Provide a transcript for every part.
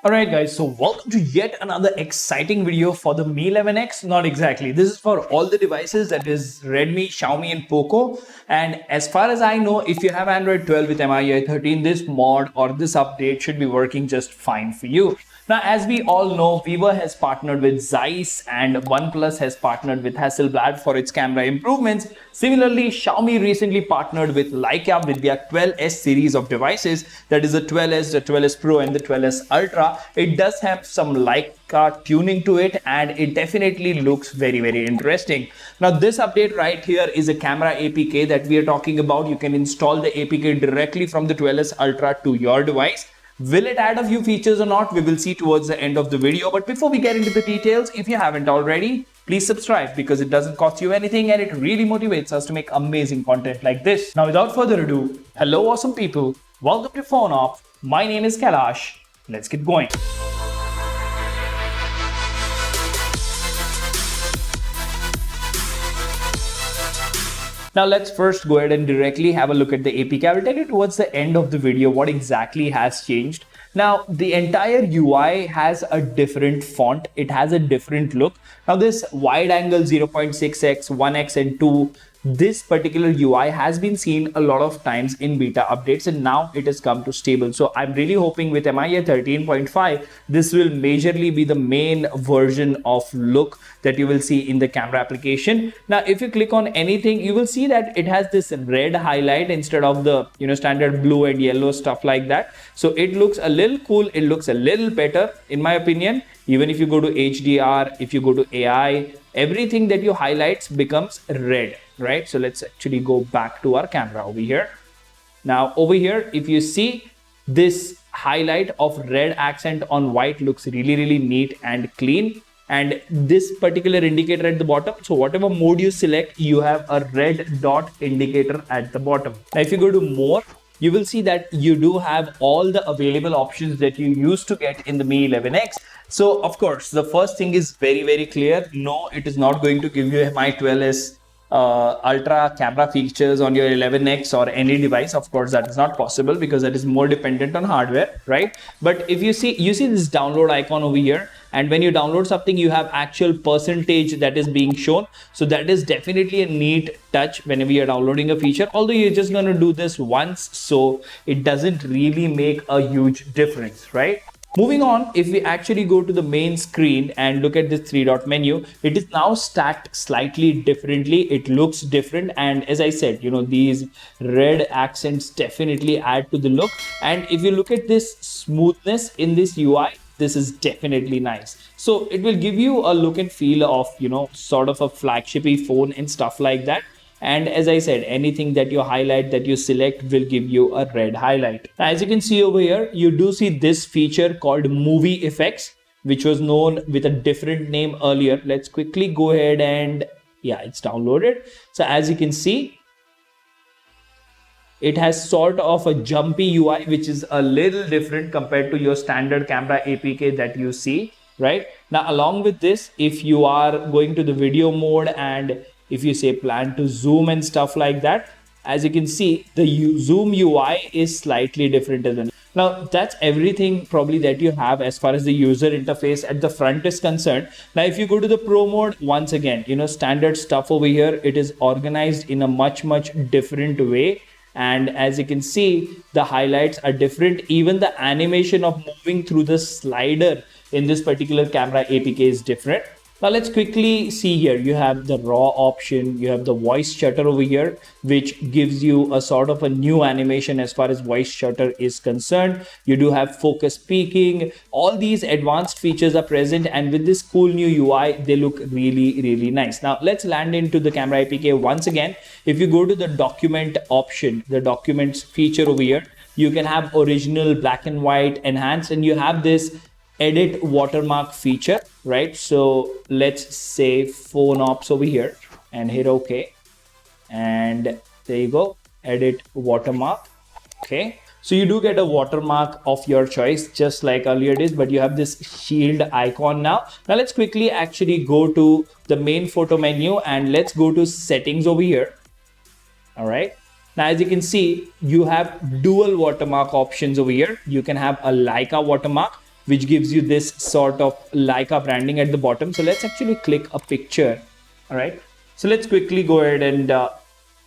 Alright guys, so welcome to yet another exciting video for the Mi 11X. Not exactly. This is for all the devices, that is Redmi, Xiaomi and Poco. And as far as I know, if you have Android 12 with MIUI 13, this mod or this update should be working just fine for you. Now, as we all know, Vivo has partnered with Zeiss and OnePlus has partnered with Hasselblad for its camera improvements. Similarly, Xiaomi recently partnered with Leica with their 12S series of devices, that is the 12S, the 12S Pro and the 12S Ultra. It does have some Leica tuning to it and it definitely looks very interesting. Now, this update right here is a camera APK that we are talking about. You can install the APK directly from the 12S Ultra to your device. Will it add a few features or not? We will see towards the end of the video. But before we get into the details, if you haven't already, please subscribe because it doesn't cost you anything and it really motivates us to make amazing content like this. Now, without further ado, hello awesome people. Welcome to Phone Off. My name is Kailash. Let's get going. Now let's first go ahead and directly have a look at the APK. I will tell you towards the end of the video what exactly has changed. Now the entire UI has a different font. It has a different look. Now this wide angle 0.6x, 1x and 2, this particular UI has been seen a lot of times in beta updates and now it has come to stable. So I'm really hoping with MIUI 13.5, this will majorly be the main version of look that you will see in the camera application. Now, if you click on anything, you will see that it has this red highlight instead of the standard blue and yellow stuff like that. So it looks a little cool. It looks a little better in my opinion. Even if you go to HDR, if you go to AI, everything that you highlights becomes red, right? So let's actually go back to our camera over here. Now over here, if you see this highlight of red accent on white looks really neat and clean. And this particular indicator at the bottom, so whatever mode you select, you have a red dot indicator at the bottom. Now if you go to more, you will see that you do have all the available options that you used to get in the Mi 11X. So of course, the first thing is very clear. No, it is not going to give you Mi 12S ultra camera features on your 11X or any device. Of course, that is not possible because that is more dependent on hardware, right? But if you see this download icon over here, and when you download something, you have actual percentage that is being shown. So that is definitely a neat touch whenever you're downloading a feature, although you're just going to do this once, so it doesn't really make a huge difference, right? Moving on, if we actually go to the main screen and look at this 3-dot menu, it is now stacked slightly differently. It looks different. And as I said, these red accents definitely add to the look. And if you look at this smoothness in this UI, this is definitely nice. So it will give you a look and feel of, sort of a flagshipy phone and stuff like that. And as I said, anything that you highlight, that you select, will give you a red highlight. Now, as you can see over here, you do see this feature called Movie Effects, which was known with a different name earlier. Let's quickly go ahead and, yeah, it's downloaded. So as you can see, it has sort of a jumpy UI, which is a little different compared to your standard camera APK that you see, right? Now, along with this, if you are going to the video mode and if you say plan to zoom and stuff like that, as you can see, the zoom UI is slightly different as well. Now, that's everything probably that you have as far as the user interface at the front is concerned. Now, if you go to the pro mode, once again, standard stuff over here, it is organized in a much different way. And as you can see, the highlights are different. Even the animation of moving through the slider in this particular camera APK is different. Now let's quickly see here. You have the raw option, you have the voice shutter over here, which gives you a sort of a new animation as far as voice shutter is concerned. You do have focus peaking. All these advanced features are present, and with this cool new UI, they look really nice. Now let's land into the camera APK once again. If you go to the document option, the documents feature over here, you can have original, black and white, enhanced, and you have this edit watermark feature, right? So let's say phone ops over here and hit OK, and there you go, edit watermark. Okay, so you do get a watermark of your choice, just like earlier days, but you have this shield icon now. Now let's quickly actually go to the main photo menu and let's go to settings over here. All right, now as you can see, you have dual watermark options over here. You can have a Leica watermark, which gives you this sort of Leica branding at the bottom. So let's actually click a picture. All right. So let's quickly go ahead and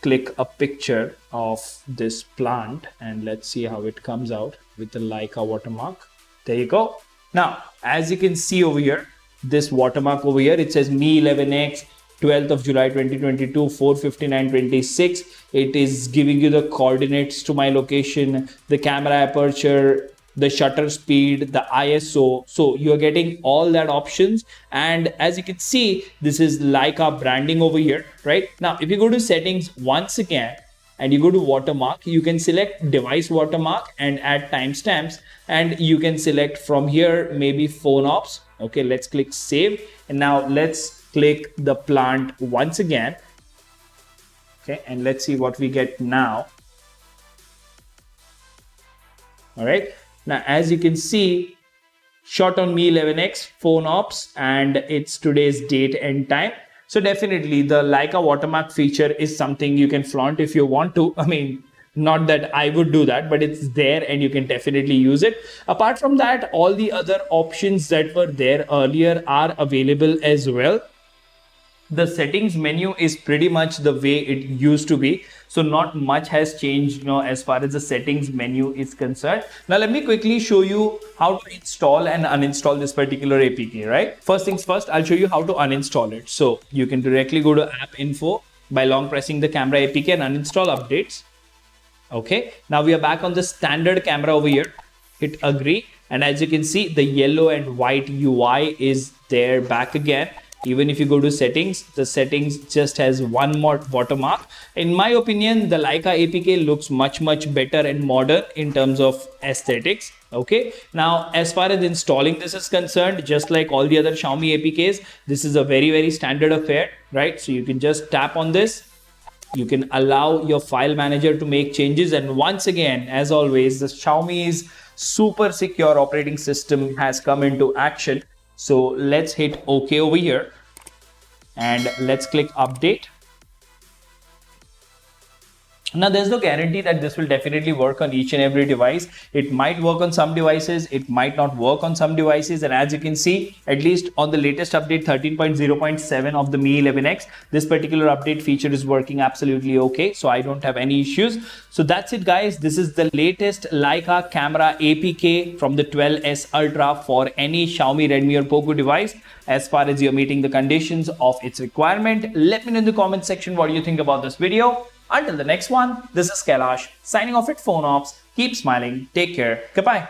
click a picture of this plant and let's see how it comes out with the Leica watermark. There you go. Now, as you can see over here, this watermark over here, it says Mi 11X, 12th of July 2022, 4:59:26. It is giving you the coordinates to my location, the camera aperture, the shutter speed, the ISO. So you're getting all that options. And as you can see, this is Leica branding over here, right? Now, if you go to settings once again, and you go to watermark, you can select device watermark and add timestamps. And you can select from here, maybe phone ops. Okay, let's click save. And now let's click the plant once again. Okay, and let's see what we get now. All right. Now, as you can see, shot on Mi 11X, phone ops, and it's today's date and time. So definitely the Leica watermark feature is something you can flaunt if you want to. I mean, not that I would do that, but it's there and you can definitely use it. Apart from that, all the other options that were there earlier are available as well. The settings menu is pretty much the way it used to be. So not much has changed, as far as the settings menu is concerned. Now let me quickly show you how to install and uninstall this particular APK, right? First things first, I'll show you how to uninstall it. So you can directly go to app info by long pressing the camera APK and uninstall updates. Okay, now we are back on the standard camera over here. Hit agree. And as you can see, the yellow and white UI is there back again. Even if you go to settings, the settings just has one more watermark. In my opinion, the Leica APK looks much better and modern in terms of aesthetics. Okay. Now, as far as installing this is concerned, just like all the other Xiaomi APKs, this is a very standard affair, right? So you can just tap on this. You can allow your file manager to make changes. And once again, as always, the Xiaomi's super secure operating system has come into action. So let's hit OK over here and let's click update. Now, there's no guarantee that this will definitely work on each and every device. It might work on some devices, it might not work on some devices. And as you can see, at least on the latest update 13.0.7 of the Mi 11X, this particular update feature is working absolutely okay. So I don't have any issues. So that's it, guys. This is the latest Leica camera APK from the 12S Ultra for any Xiaomi, Redmi or Poco device. As far as you're meeting the conditions of its requirement, let me know in the comment section what you think about this video. Until the next one, this is Kailash signing off at Phone Ops. Keep smiling. Take care. Goodbye.